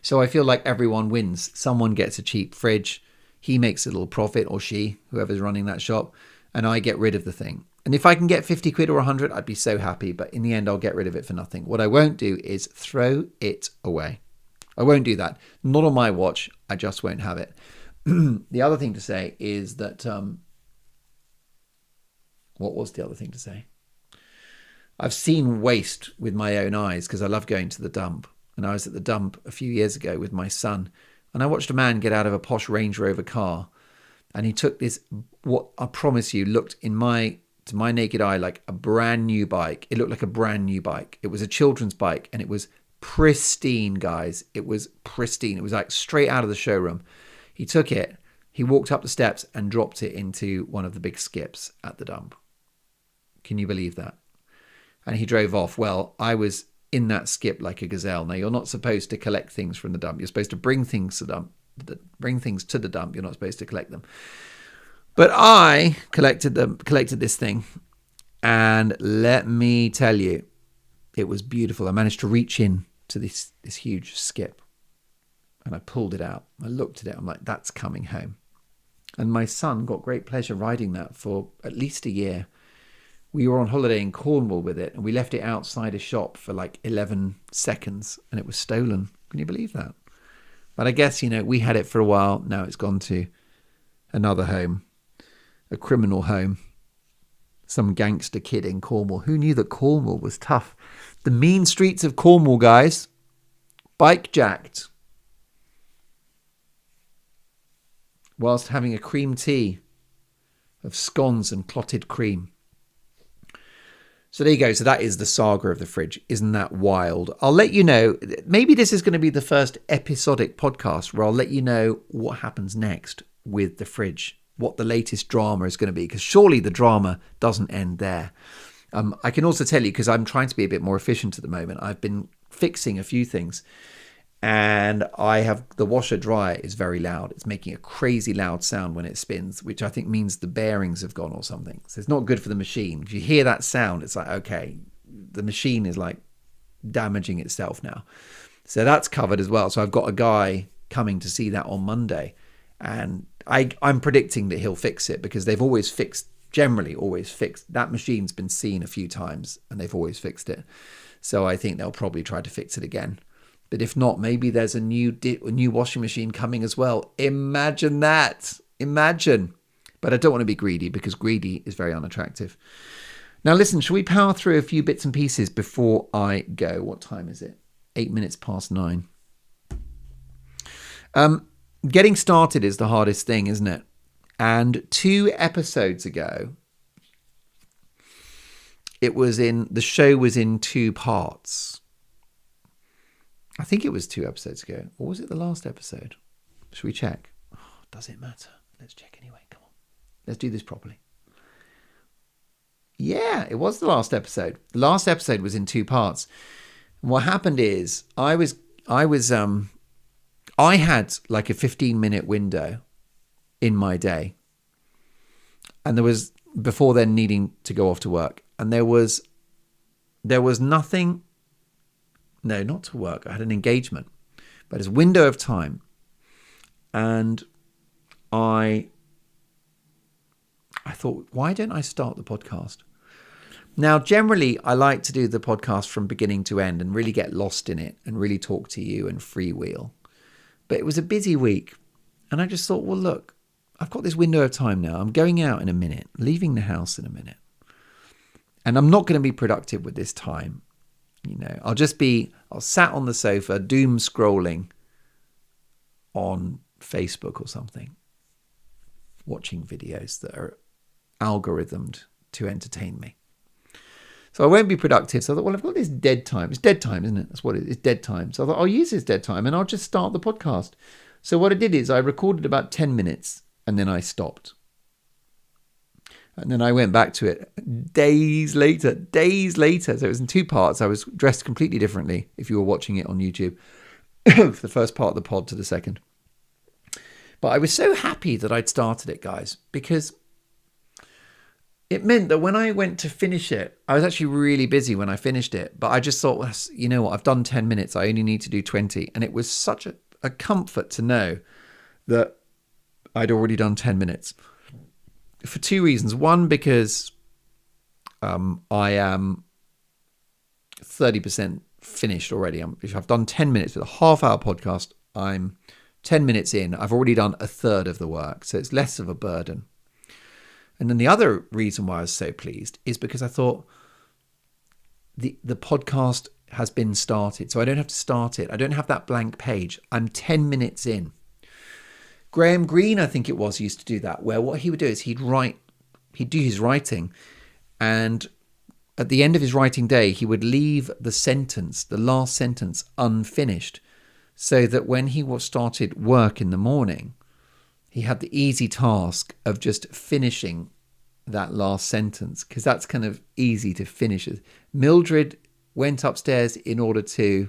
So I feel like everyone wins. Someone gets a cheap fridge. He makes a little profit, or she, whoever's running that shop, and I get rid of the thing. And if I can get 50 quid or 100, I'd be so happy. But in the end, I'll get rid of it for nothing. What I won't do is throw it away. I won't do that. Not on my watch. I just won't have it. The other thing to say is that... what was the other thing to say? I've seen waste with my own eyes because I love going to the dump. And I was at the dump a few years ago with my son. And I watched a man get out of a posh Range Rover car. And he took this, what I promise you, looked to my naked eye like a brand new bike. It looked like a brand new bike. It was a children's bike and it was pristine, guys. It was pristine. It was like straight out of the showroom. He took it, he walked up the steps and dropped it into one of the big skips at the dump. Can you believe that? And he drove off. Well, I was in that skip like a gazelle. Now, you're not supposed to collect things from the dump. You're supposed to bring things to the dump. You're not supposed to collect them. But I collected this thing. And let me tell you, it was beautiful. I managed to reach in to this huge skip. And I pulled it out. I looked at it. I'm like, that's coming home. And my son got great pleasure riding that for at least a year. We were on holiday in Cornwall with it, and we left it outside a shop for like 11 seconds, and it was stolen. Can you believe that? But I guess, we had it for a while. Now it's gone to another home, a criminal home, some gangster kid in Cornwall. Who knew that Cornwall was tough? The mean streets of Cornwall, guys. Bike jacked. Whilst having a cream tea of scones and clotted cream. So there you go. So that is the saga of the fridge. Isn't that wild? I'll let you know. Maybe this is going to be the first episodic podcast where I'll let you know what happens next with the fridge, what the latest drama is going to be, because surely the drama doesn't end there. I can also tell you, because I'm trying to be a bit more efficient at the moment, I've been fixing a few things, and the washer dryer is very loud. It's making a crazy loud sound when it spins, which I think means the bearings have gone or something. So it's not good for the machine. If you hear that sound, it's like, okay, the machine is like damaging itself now. So that's covered as well. So I've got a guy coming to see that on Monday, and I'm predicting that he'll fix it, because they've generally always fixed. That machine's been seen a few times and they've always fixed it. So I think they'll probably try to fix it again. But if not, maybe there's a new washing machine coming as well. Imagine that. Imagine. But I don't want to be greedy, because greedy is very unattractive. Now listen, shall we power through a few bits and pieces before I go? What time is it? 8 minutes past 9. Getting started is the hardest thing, isn't it? And 2 episodes ago, the show was in 2 parts. I think it was 2 episodes ago. Or was it the last episode? Should we check? Oh, does it matter? Let's check anyway. Come on. Let's do this properly. Yeah, it was the last episode. The last episode was in 2 parts. And what happened is I had like a 15-minute window in my day. And there was, before then, needing to go off to work. And there was nothing. No, not to work. I had an engagement, but it's a window of time. And I thought, why don't I start the podcast? Now, generally, I like to do the podcast from beginning to end and really get lost in it and really talk to you and freewheel. But it was a busy week. And I just thought, well, look, I've got this window of time now. I'm going out in a minute, leaving the house in a minute. And I'm not going to be productive with this time. I'll sat on the sofa, doom scrolling on Facebook or something, watching videos that are algorithmed to entertain me. So I won't be productive. So I thought, well, I've got this dead time. It's dead time, isn't it? That's what it is. It's dead time. So I thought, I'll use this dead time and I'll just start the podcast. So what I did is I recorded about 10 minutes and then I stopped. And then I went back to it days later. So it was in 2 parts. I was dressed completely differently if you were watching it on YouTube, for the first part of the pod to the second. But I was so happy that I'd started it, guys, because it meant that when I went to finish it, I was actually really busy when I finished it. But I just thought, well, you know what, I've done 10 minutes. I only need to do 20. And it was such a comfort to know that I'd already done 10 minutes. For 2 reasons. One, because I am 30% finished already. If I've done 10 minutes with a half-hour podcast, I'm 10 minutes in. I've already done a third of the work, so it's less of a burden. And then the other reason why I was so pleased is because I thought the podcast has been started, so I don't have to start it. I don't have that blank page. I'm 10 minutes in. Graham Greene, I think it was, used to do that, where what he would do is he'd do his writing, and at the end of his writing day, he would leave the last sentence unfinished, so that when he started work in the morning, he had the easy task of just finishing that last sentence, because that's kind of easy to finish. Mildred went upstairs in order to,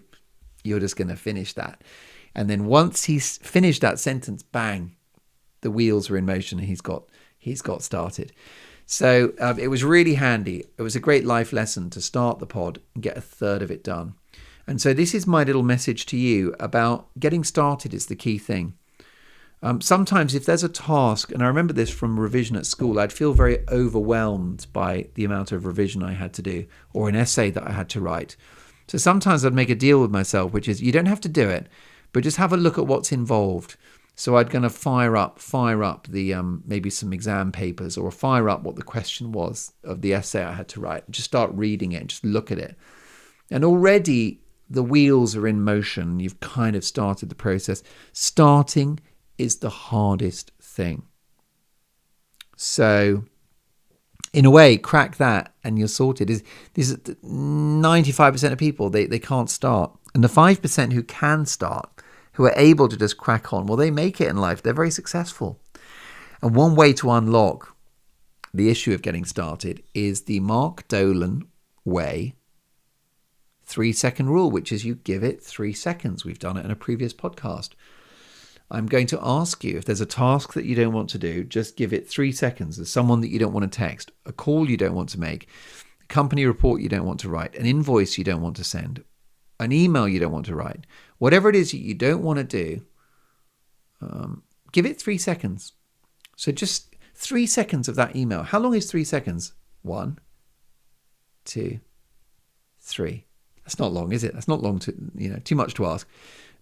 you're just going to finish that. And then once he's finished that sentence, bang, the wheels are in motion and he's got started. So it was really handy. It was a great life lesson to start the pod and get a third of it done. And so this is my little message to you about getting started is the key thing. Sometimes if there's a task, and I remember this from revision at school, I'd feel very overwhelmed by the amount of revision I had to do, or an essay that I had to write. So sometimes I'd make a deal with myself, which is you don't have to do it, but just have a look at what's involved. So I'd kind of fire up the maybe some exam papers, or fire up what the question was of the essay I had to write. Just start reading it, just look at it. And already the wheels are in motion. You've kind of started the process. Starting is the hardest thing. So In a way, crack that and you're sorted. This is 95% of people, they can't start. And the 5% who can start, who are able to just crack on, well, they make it in life. They're very successful. And one way to unlock the issue of getting started is the Mark Dolan way 3-second rule, which is you give it 3 seconds. We've done it in a previous podcast. I'm going to ask you, if there's a task that you don't want to do, just give it 3 seconds. There's someone that you don't want to text, a call you don't want to make, a company report you don't want to write, an invoice you don't want to send, an email you don't want to write. Whatever it is that you don't want to do, give it 3 seconds. So just 3 seconds of that email. How long is 3 seconds? 1, 2, 3. That's not long, is it? That's not long too much to ask.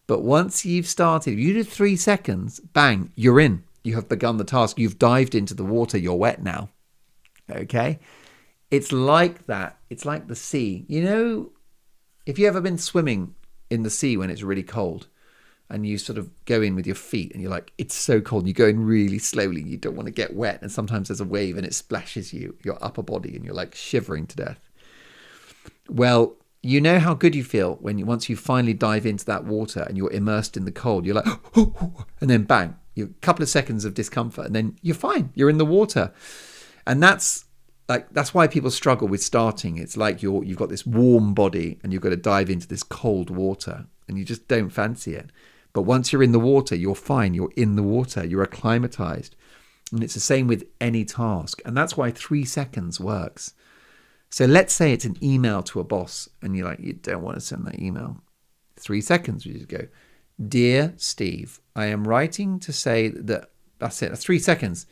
But once you've started, if you do 3 seconds, bang, you're in. You have begun the task. You've dived into the water. You're wet now. Okay? It's like that. It's like the sea. You know, if you've ever been swimming in the sea when it's really cold and you sort of go in with your feet and you're like, it's so cold. You go in really slowly. You don't want to get wet. And sometimes there's a wave and it splashes your upper body and you're like shivering to death. Well, you know how good you feel once you finally dive into that water and you're immersed in the cold. You're like, and then bang, a couple of seconds of discomfort and then you're fine. You're in the water. And that's why people struggle with starting. It's like you've got this warm body and you've got to dive into this cold water and you just don't fancy it. But once you're in the water, you're fine. You're in the water. You're acclimatized. And it's the same with any task. And that's why 3 seconds works. So let's say it's an email to a boss and you're like, you don't want to send that email. 3 seconds, we just go, Dear Steve, I am writing to say that, that's it, that's 3 seconds.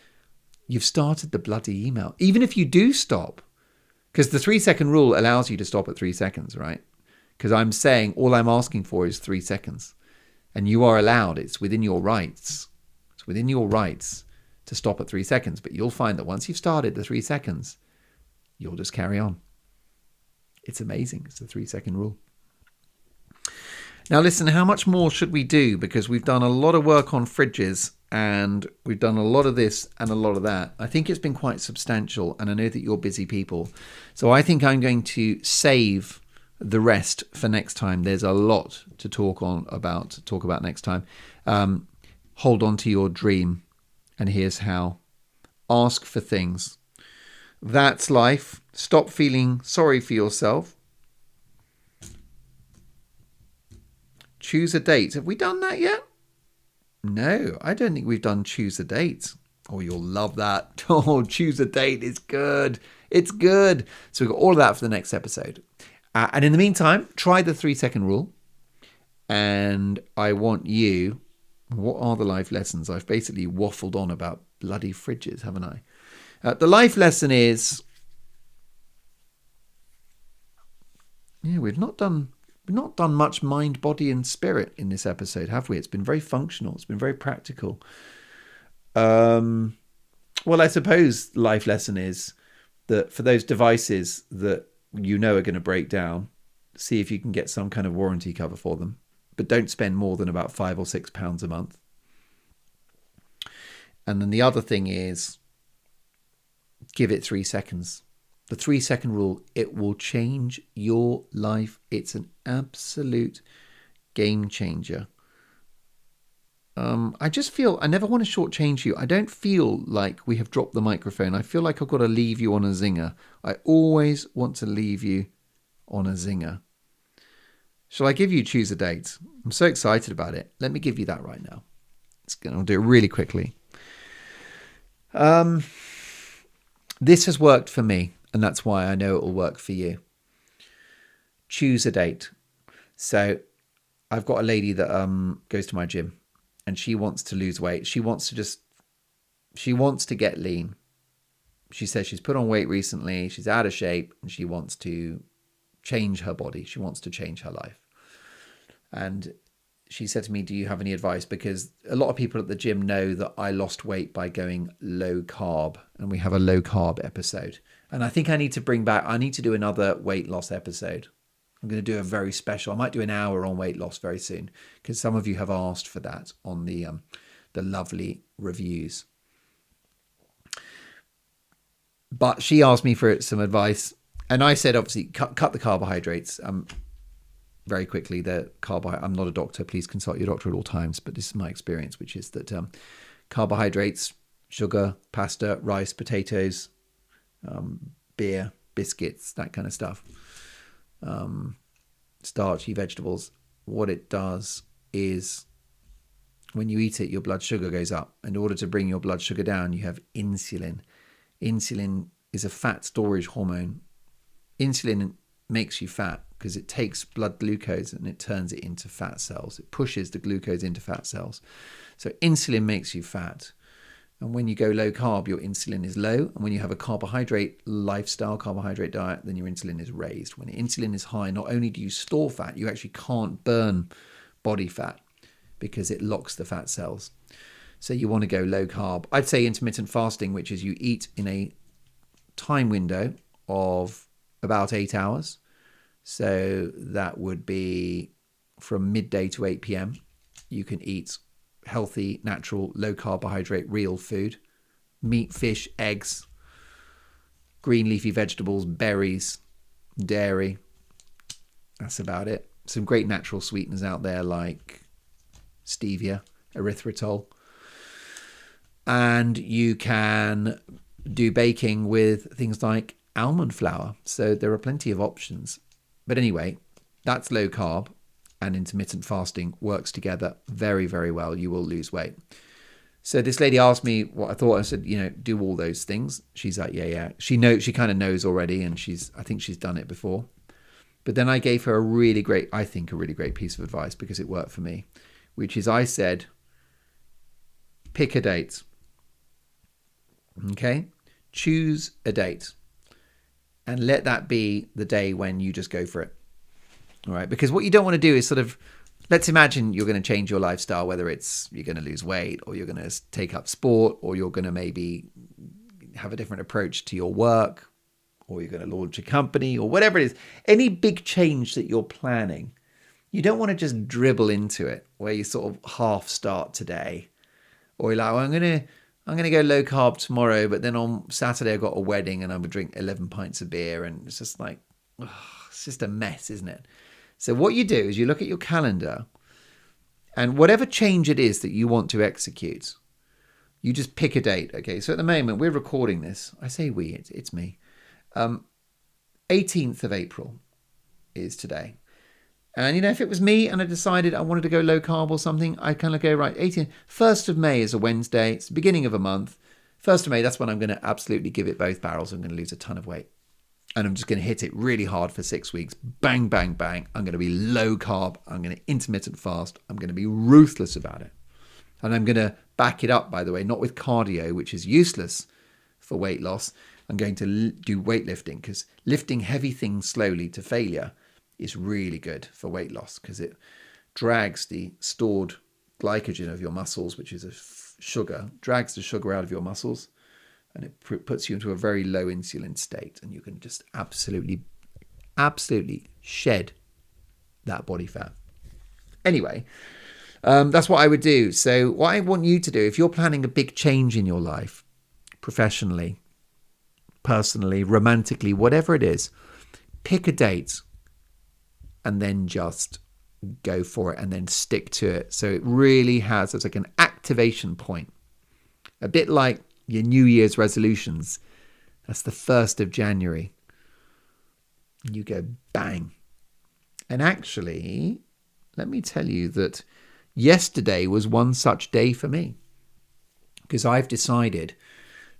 You've started the bloody email. Even if you do stop, because the 3 second rule allows you to stop at 3 seconds, right? Because I'm saying all I'm asking for is 3 seconds. And you are allowed, it's within your rights. It's within your rights to stop at 3 seconds. But you'll find that once you've started the 3 seconds, you'll just carry on. It's amazing. It's the 3 second rule. Now listen, how much more should we do? Because we've done a lot of work on fridges and we've done a lot of this and a lot of that. I think it's been quite substantial and I know that you're busy people. So I think I'm going to save the rest for next time. There's a lot to talk about next time. Hold on to your dream. And here's how. Ask for things. That's life. Stop feeling sorry for yourself. Choose a date. Have we done that yet? No, I don't think we've done choose a date. Oh, you'll love that. Oh, choose a date is good. It's good. So we've got all of that for the next episode. And in the meantime, try the 3 second rule. And I want you, what are the life lessons? I've basically waffled on about bloody fridges, haven't I? The life lesson is, we've not done much mind, body, and spirit in this episode, have we? It's been very functional. It's been very practical. Well, I suppose life lesson is that for those devices that you know are going to break down, see if you can get some kind of warranty cover for them, but don't spend more than about £5 or £6 a month. And then the other thing is, give it 3 seconds. The 3 second rule, it will change your life. It's an absolute game changer. I just feel, I never want to shortchange you. I don't feel like we have dropped the microphone. I feel like I've got to leave you on a zinger. I always want to leave you on a zinger. Shall I give you choose a date? I'm so excited about it. Let me give you that right now. I'll do it really quickly. This has worked for me, and that's why I know it will work for you. Choose a date. So I've got a lady that goes to my gym, and she wants to lose weight. She wants to get lean. She says she's put on weight recently. She's out of shape, and she wants to change her body. She wants to change her life. And she said to me, do you have any advice? Because a lot of people at the gym know that I lost weight by going low carb, and we have a low carb episode. And I think I need to do another weight loss episode. I'm going to do a very special, I might do an hour on weight loss very soon, because some of you have asked for that on the lovely reviews. But she asked me for some advice, and I said, obviously, cut the carbohydrates. Very quickly, I'm not a doctor. Please consult your doctor at all times. But this is my experience, which is that carbohydrates, sugar, pasta, rice, potatoes, beer, biscuits, that kind of stuff, starchy vegetables. What it does is, when you eat it, your blood sugar goes up. In order to bring your blood sugar down, you have insulin. Insulin is a fat storage hormone. Insulin makes you fat because it takes blood glucose and it turns it into fat cells. It pushes the glucose into fat cells. So insulin makes you fat. And when you go low carb, your insulin is low. And when you have a carbohydrate diet, then your insulin is raised. When insulin is high, not only do you store fat, you actually can't burn body fat because it locks the fat cells. So you want to go low carb. I'd say intermittent fasting, which is you eat in a time window of about 8 hours. So that would be from midday to 8 p.m. You can eat healthy, natural, low carbohydrate, real food. Meat, fish, eggs, green leafy vegetables, berries, dairy. That's about it. Some great natural sweeteners out there like stevia, erythritol. And you can do baking with things like almond flour. So there are plenty of options. But anyway, that's low carb, and intermittent fasting works together very, very well. You will lose weight. So this lady asked me what I thought. I said, do all those things. She's like, yeah. She kind of knows already, and I think she's done it before. But then I gave her a really great piece of advice because it worked for me, which is I said, pick a date. Okay? Choose a date. And let that be the day when you just go for it. All right. Because what you don't want to do is let's imagine you're going to change your lifestyle, whether it's you're going to lose weight or you're going to take up sport or you're going to maybe have a different approach to your work or you're going to launch a company or whatever it is. Any big change that you're planning, you don't want to just dribble into it where you sort of half start today or you're like, well, I'm going to go low carb tomorrow, but then on Saturday I've got a wedding and I'm going to drink 11 pints of beer. And it's just like, it's just a mess, isn't it? So what you do is you look at your calendar and whatever change it is that you want to execute, you just pick a date. Okay, so at the moment we're recording this. I say we, it's me. 18th of April is today. And, if it was me and I decided I wanted to go low carb or something, I kind of go, right, 1st of May is a Wednesday. It's the beginning of a month. 1st of May, that's when I'm going to absolutely give it both barrels. I'm going to lose a ton of weight. And I'm just going to hit it really hard for 6 weeks. Bang, bang, bang. I'm going to be low carb. I'm going to intermittent fast. I'm going to be ruthless about it. And I'm going to back it up, by the way, not with cardio, which is useless for weight loss. I'm going to do weightlifting because lifting heavy things slowly to failure is really good for weight loss because it drags the stored glycogen of your muscles, which is a sugar, drags the sugar out of your muscles, and it puts you into a very low insulin state, and you can just absolutely shed that body fat. Anyway, that's what I would do. So what I want you to do, if you're planning a big change in your life, professionally, personally, romantically, whatever it is, pick a date and then just go for it and then stick to it. So it really it's like an activation point. A bit like your New Year's resolutions. That's the 1st of January. You go bang. And actually, let me tell you that yesterday was one such day for me because I've decided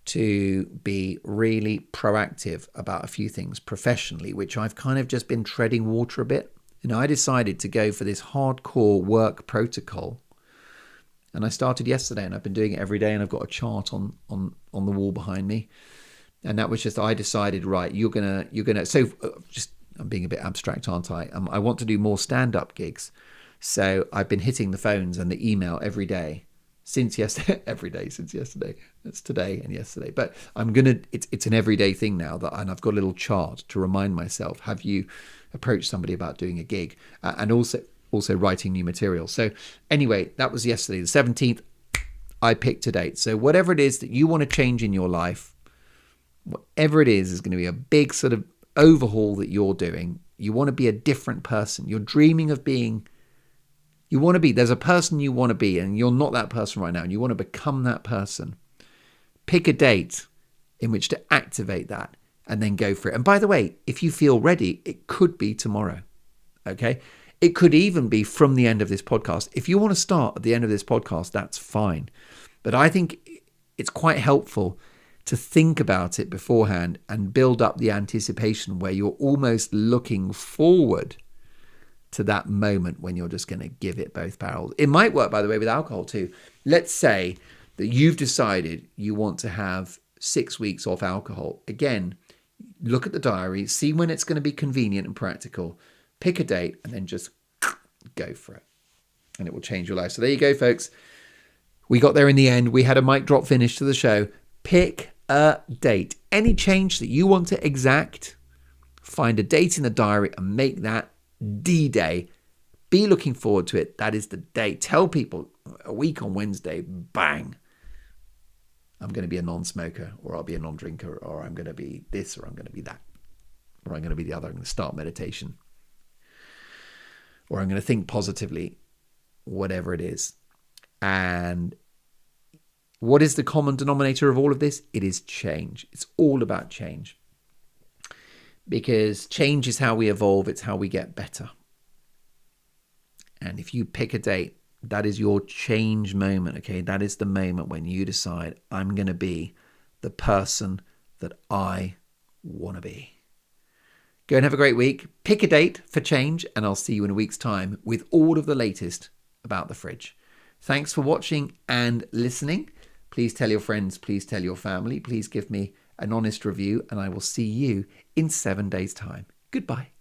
to be really proactive about a few things professionally, which I've kind of just been treading water a bit. I decided to go for this hardcore work protocol. And I started yesterday and I've been doing it every day and I've got a chart on the wall behind me. And that was just, I decided, right, you're going to, so just, I'm being a bit abstract, aren't I? I want to do more stand-up gigs. So I've been hitting the phones and the email every day since yesterday, since yesterday. It's today and yesterday. But it's an everyday thing now and I've got a little chart to remind myself, have you approached somebody about doing a gig? And also writing new material. So anyway, that was yesterday, the 17th. I picked a date. So whatever it is that you want to change in your life, Whatever it is going to be a big sort of overhaul that you're doing. You want to be a different person. You're dreaming of being, there's a person you want to be, and you're not that person right now, and you want to become that person. Pick a date in which to activate that and then go for it. And by the way, if you feel ready, it could be tomorrow. Okay? It could even be from the end of this podcast. If you want to start at the end of this podcast, that's fine. But I think it's quite helpful to think about it beforehand and build up the anticipation where you're almost looking forward to that moment when you're just going to give it both barrels. It might work, by the way, with alcohol too. Let's say that you've decided you want to have 6 weeks off alcohol. Again, look at the diary, see when it's going to be convenient and practical, pick a date, and then just go for it. And it will change your life. So there you go, folks. We got there in the end. We had a mic drop finish to the show. Pick a date. Any change that you want to exact, find a date in the diary and make that D-Day. Be looking forward to it. That is the day. Tell people a week on Wednesday, bang, I'm going to be a non-smoker, or I'll be a non-drinker, or I'm going to be this, or I'm going to be that, or I'm going to be the other. I'm going to start meditation, or I'm going to think positively, whatever it is. And what is the common denominator of all of this? It is change. It's all about change. Because change is how we evolve. It's how we get better. And if you pick a date, that is your change moment, okay? That is the moment when you decide, I'm going to be the person that I want to be. Go and have a great week. Pick a date for change, and I'll see you in a week's time with all of the latest about the fridge. Thanks for watching and listening. Please tell your friends, please tell your family, please give me an honest review, and I will see you in 7 days' time. Goodbye.